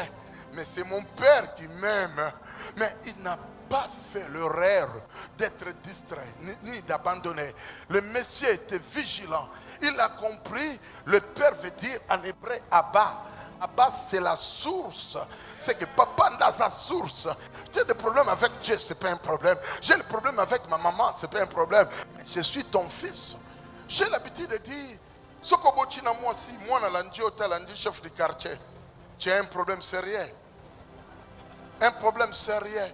Mais c'est mon père qui m'aime. Mais il n'a pas fait l'erreur d'être distrait ni d'abandonner. Le Messie était vigilant. Il a compris. Le père veut dire en hébreu Abba. Abba, c'est la source. C'est que papa dans sa source. J'ai des problèmes avec Dieu, c'est pas un problème. J'ai des problèmes avec ma maman, c'est pas un problème. Mais je suis ton fils. J'ai l'habitude de dire: Sokobochi na moi si moi na landi hôtel landi chef de quartier. Tu as un problème sérieux. Un problème sérieux.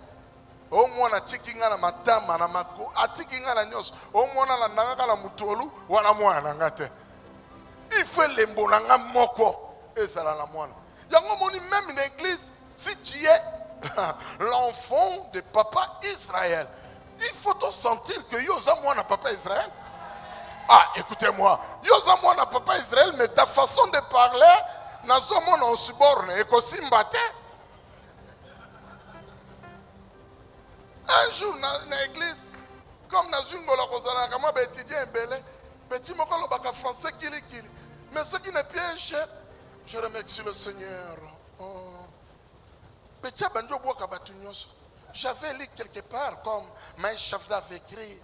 Au moins na tikinga na matama na mako atikinga na nyos au moins na nanga na mutolu wana mwana ngate il faut lembola nga moko ezala la mwana yango moni même l'église. Si tu es l'enfant de papa Israël, il faut te sentir que yoza mwana papa Israël. Ah, écoutez-moi, yoza mwana papa Israël, mais ta façon de parler nazo mona osiborne ekosimbate. Un jour dans l'église, comme dans une gola kozana kama ba étudiant belé, petit moko lo baka français kili. Mais ce qui n'est pas cher, je remercie le Seigneur. Petit banjo boka batunyos. J'avais lu quelque part comme Mike Shafda avait écrit.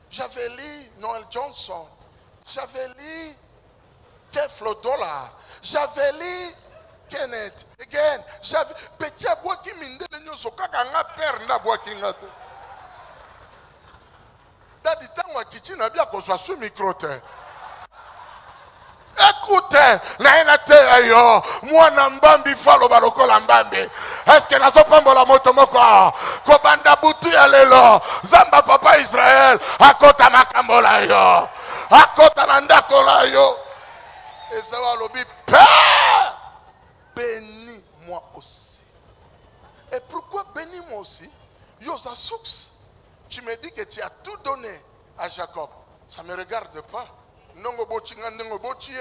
J'avais lu Noel Johnson. J'avais lu Kev Dollar. J'avais lu Kenneth again. J'avais petit abois qui minde le nyoso kaka nga père na bois qui ngate. Dadi tangwa kichina bia ko swa su micro te. Écoutez, nainate ayo mwana mbambi falo baroko la mbambi. Est-ce que nazo pambola moto moko ko banda butu ya lelo zamba papa Israël akota makambola yo. Akota na ndako la yo. Ezawa lobi père, bénis-moi aussi. Et pourquoi bénis-moi aussi? Yosa soux. Tu me dis que tu as tout donné à Jacob. Ça ne me regarde pas. Nongo bochinga nongo bochie.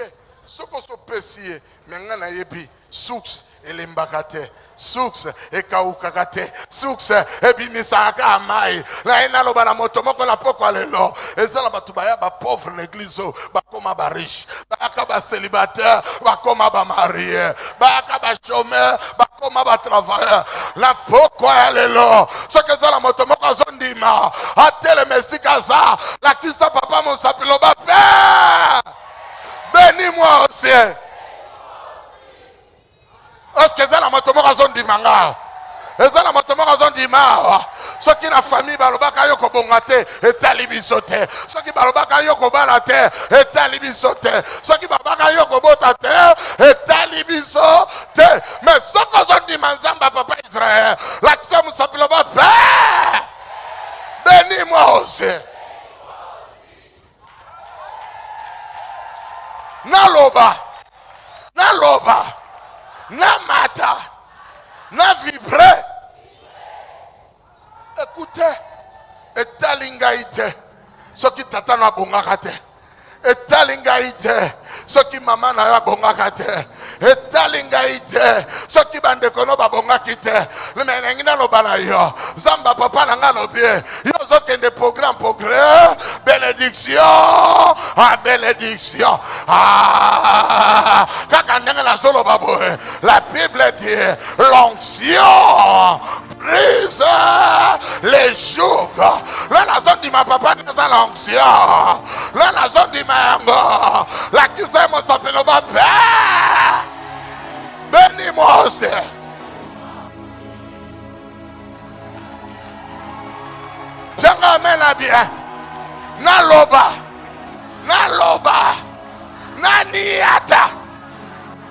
Soko so pesie. Mengana yebi. Soux et l'embagate. Soux et kaukakate. Soux et bimisaka amai. La ena lo bana motomoko la poko alelo. Ezala batubaya ba pauvre l'église. Ba koma ba riche. Ba kaba célibataire. Ba koma ba marié. Ba kaba chômeur. Ba koma ba travailleur. La poko alelo. Ce que ça la motomoko zondima. Atele mesikaza. La kisa papa mon sapilo ba père. Bénis-moi aussi. Est-ce que c'est la motomoko zondimanga? Eza na motomoko zondima. Ce qui na famille balobaka yo ko bongate et talibisote. Ce qui balobaka yo ko balate et talibisote. Ce qui balobaka yo ko botate et talibisote. Mais ce que zondima nzamba papa Israël. L'accès musapilo ba père. Bénis-moi aussi. Naloba, na mata, na vibrer. Écoutez, etali ngai te soki tata na abongaka te, etali ngai te soki mama na yo abongaka te, etali ngai te soki bandeko no babongaki te. Me nengi naloba na yo Zamba papa na nga lobi yo ozokende programme progrès bénédiction ah bénédiction ah kaka ndenge nazoloba boye. La Bible dit l'onction brise les jougs. Là la zone dit ma papa dans l'onction. Là la zone dit ma yango. La qui c'est mon s'appelle le papa. Bénis-moi aussi. Bien amen la bien. Na loba. Na loba. Na niata.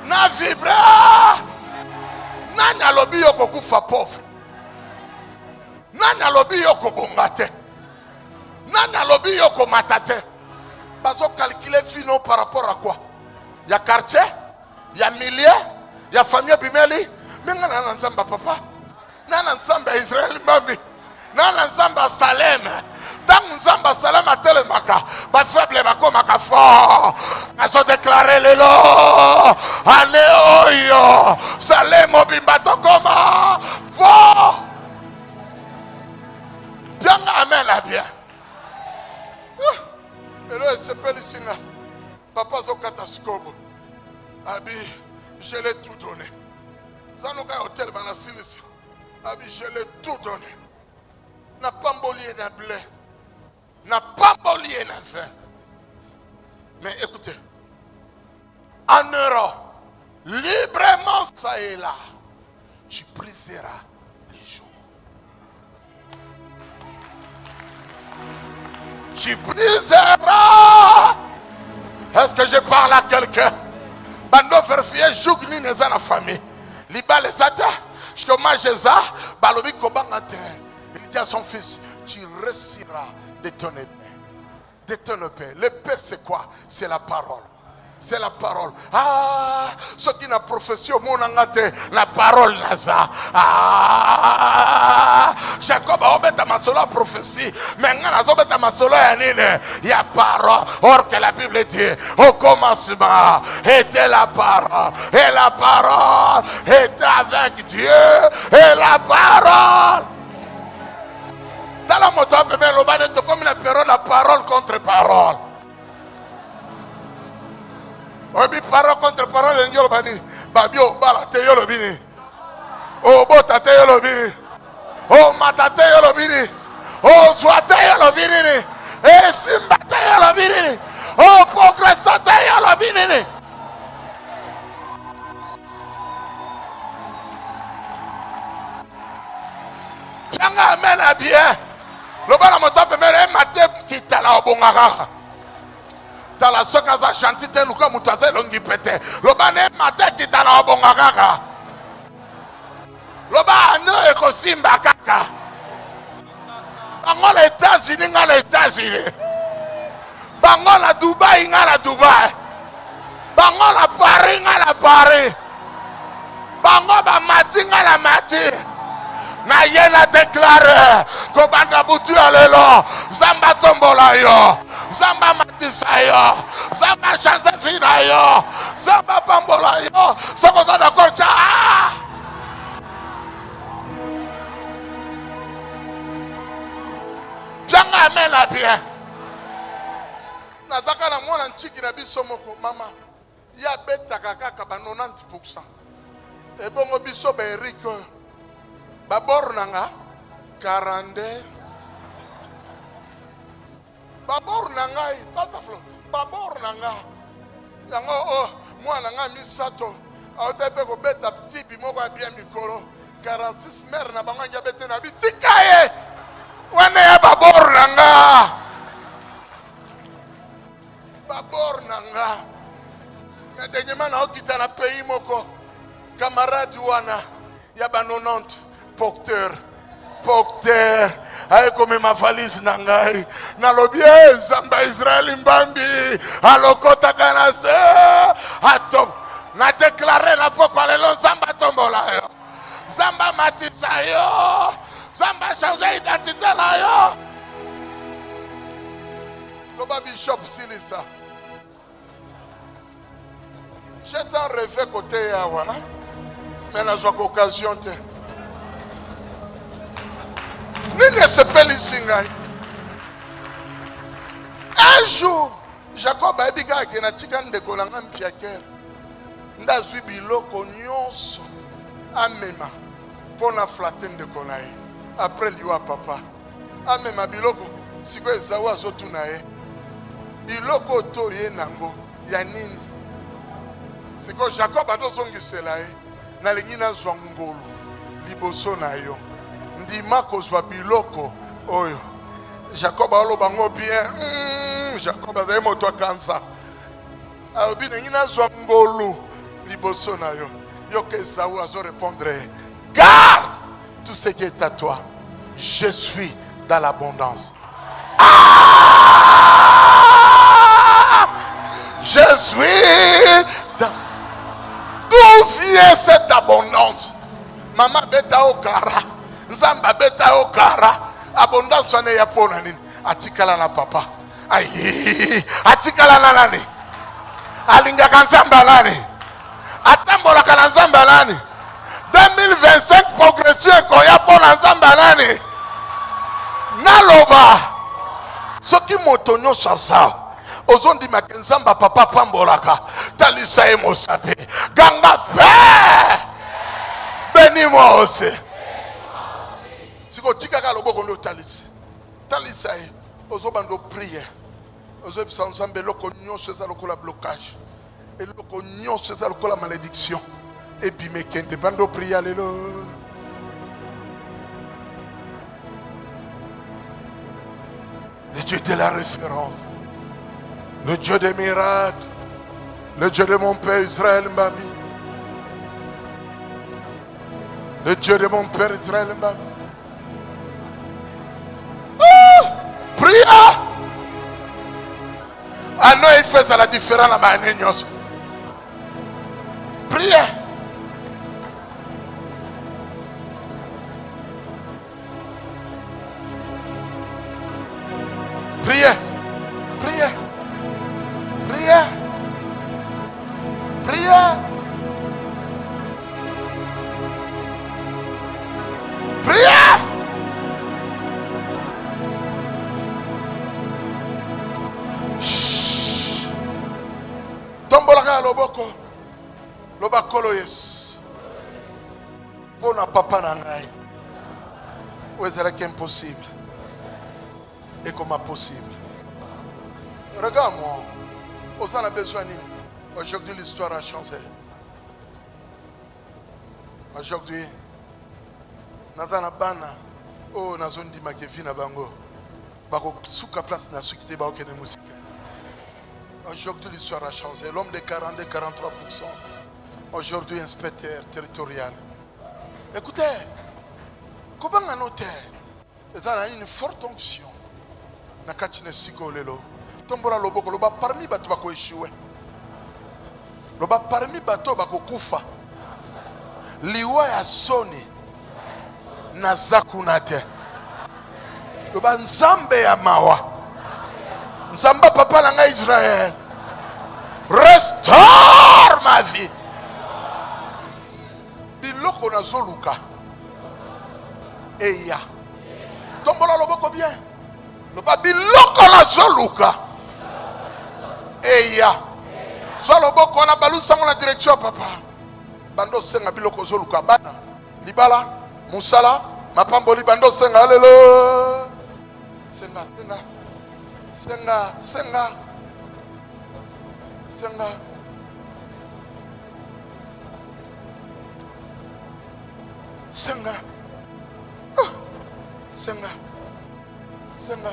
Na vibra. Na nyalobi yoko kufa pauvre. Nanya lobi yoko bongate. Nanya lobi yoko matate. Bazo calculer fino par rapport à quoi? Ya quartier, ya millier, ya famille bimeli. Menga na nzamba papa. Na nzamba Israël mami. Na nzamba Salem. Dans nzamba Salem a telemaka. Ba faible bakomaka fort. Azo déclarer lelo. Ane oyo. Salem obimba tokoma fort. Bien amen la bien. Et là, il s'appelle ici. Papa Zokataskobo. Abi, je l'ai tout donné. Zanoka hôtel Manasilis. Abi, je l'ai tout donné. N'a pas mbolié d'un blé. N'a pas mbolié d'un vin. Mais écoutez, en euro, librement ça et là, tu briseras les jours. Tu briseras. Est-ce que je parle à quelqu'un? Bando vérifier jougni neza na famille. Liba les ata. Chômage ça. Balobi kobangate. Il dit à son fils, tu réussiras de ton épée. De ton épée. L'épée c'est quoi? C'est la parole. C'est la parole. Ah, ce qui n'a profession, mon angate, la parole naza. Ah, Jacob a obéi à ma seule prophétie. Mais n'a pas obéi à ma seule année. Il y a parole. Or que la Bible dit, au commencement était la parole. Et la parole était avec Dieu. Et la parole. Dans la moto, comme une période de parole contre parole. Obi parole contre parole ngelo bani babio bala te yolo bini o bota te yolo bini o mata te yolo bini o swate yolo bini e simba te yolo bini o progressa te yolo bini. Yanga amena bien lo bala motape mere mate kitala obongaka. Dans la sokaza chantite luka mutaze longi pete. Loba ne mate kitana obonga kaka. Loba ane ekosimba kaka. Bango les États-Unis nga les États-Unis. Bango la Dubaï nga la Dubaï. Bango la Paris nga la Paris. Bango ba mati nga la mati. Na yena déclaré kobanda butu alelo zamba tombola yo zamba matisa yo zamba chance fina yo zamba pambola yo soko ta d'accord cha janga amena bien nazaka na mwana nchiki na biso moko mama ya beta kaka ba 90%. E bongo biso ba Eric babor nanga 42 babor nanga pasaflo babor nanga yango oh mwana nga misato aotepe ko beta tipi moko bien mikolo 46 mer na bango nya bete na bitikaye wana ya babor nanga mais dernièrement na okita na pays moko camarade wana ya ba 90 Pocteur, aïe comme ma valise nangai, na lobie zamba Israël mbambi, alokota kanase, atom, na déclaré la poko lelo zamba tombola yo, zamba matisa yo, zamba changer identité la yo, Bishop Silisa. J'étais en rêve côté Yawa. Mais dans une occasion. Nini s'appelle ici. Un jour, Jacob a dit qu'il y a un chicken de Kolanga Mpiaker. Ndazui biloko nyonso. Amema. Pour la flatten de Konae. Après lui à papa. Amema biloko. Si quoi Zawa Zotunae. Biloko to ye nango. Yanini. C'est que Jacob a dit cela. Nalingina zwangolo. Liboso na yo. Ndima kozwa biloko. Oyo. Jacob a lo bango bien. Jacob a dit moto kansa. Albi ningina zwangolo. Liboso na yo. Yo que Esaü a répondre. Garde tout ce qui est à toi. Je suis dans l'abondance. Je suis dans... D'où vient cette abondance? Maman beta okara. Nzamba beta okara. Abondance on est yapona nini. Atikala na papa. Ayi. Atikala na nani. Alinga kanzamba nani. Atambola kanzamba nani. 2025 progression koya pona nzamba nani. Naloba. Soki motonyo sasa. Ozondi makenzamba papa pambolaka. Talisa emosape. Ganga pe. Beni moi aussi. Siko tika ka lobo kondo talisa. Talisa e. Ozobando prière. Ozob sansambe loko nyonso eza lokola blocage. Et loko nyonso eza lokola malédiction. Et puis mekende bando prière lelo. Le Dieu de la référence. Le Dieu des miracles. Le Dieu de mon père Israël Mbami. Le Dieu de mon père Israël Mbami. Prière. Ah non, il fait ça la différence à ma négnos. Prière. Prière. Prière. Prière. Prière. Prière. Tombolaka loboko. Lobakolo yes. Pona papa na ngai. Ou est-ce impossible? Et comment possible? Regarde-moi. On a besoin. Aujourd'hui, l'histoire a changé. Aujourd'hui, Nazana Bana, oh, Nazon di Makevina Bango, Bako Souka place na Soukite Baoke de musique. Aujourd'hui, l'histoire a changé. L'homme de 42-43%. Aujourd'hui, inspecteur territorial. Écoutez, comment on a noté? Ils ont une forte onction. Nakachine Siko Lelo. Tombola loboko loba parmi bato bako échoué. Loba parmi bato bako kufa. Liwa ya soni nazakunate. Loba nzambe ya mawa. Nzamba papa langa Israël. Restaure ma vie. Biloko na zoluka. Eya. Tombola loboko bien. Loba biloko na zoluka. Eya. Soit le boko na balusa mon direction papa. Bando senga biloko zoluka bana. Libala, musala, mapamboli bando senga alelo. Senga senga. Senga senga. Senga. Senga. Senga. Senga.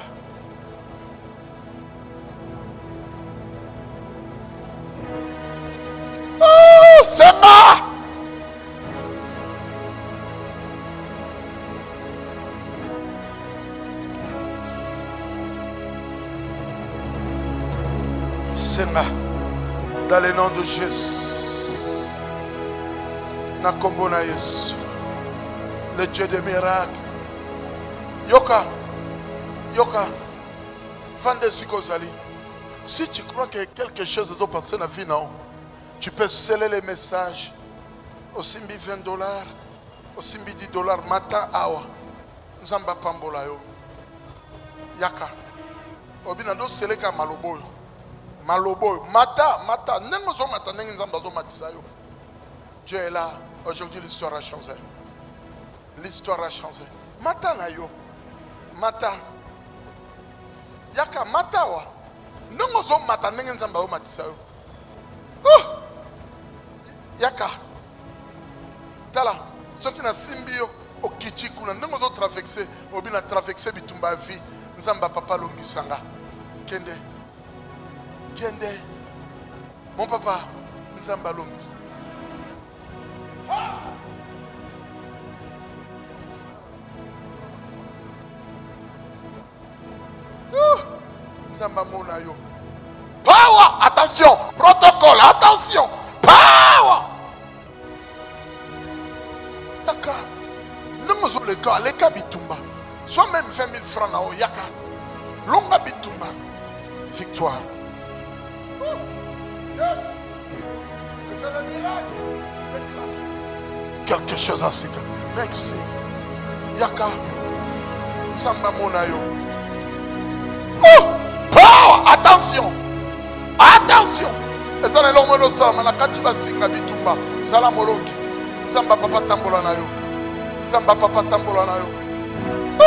Oh, Senga. Senga. Dans le nom de Jésus. Nakombona Yesu. Le Dieu des miracles. Yoka. Yoka. Vande Sikozali. Si tu crois que quelque chose doit passer dans la vie, non. Tu peux sceller les messages. Au simbi $20, au simbi $10, mata awa. Nzamba pambola yo. Yaka. Obinado seleka maloboyo. Maloboyo. Mata. Nengo zo mata, nengo nzamba zo matisa yo. Dieu est là. Aujourd'hui, l'histoire a changé. L'histoire a changé. Mata na yo. Mata. Yaka mata wa. Nengo zo mata, nengo nzamba zo matisa yo. Yaka. Tala. Ce qui n'a simbio au kichikuna. Nengo zo traversé. Obina traversé bitumba vie. Nzamba papa longi sanga. Kende. Mon papa. Nzamba longi. Nzamba mona yo. Power. Attention. Protocole. Attention. Power. Yaka. Nous le cas. Les cas bitumba. Soit même 20 000 francs na o yaka. Longa bitumba. Victoire. Quelque chose à ce que. Merci. Yaka. Samba monayo. Power. Attention. Attention. Et ça, l'homme de Sama, la kachiba signa bitumba. Salamolongi. Zamba papa tambola na yo. Zamba papa tambola na yo.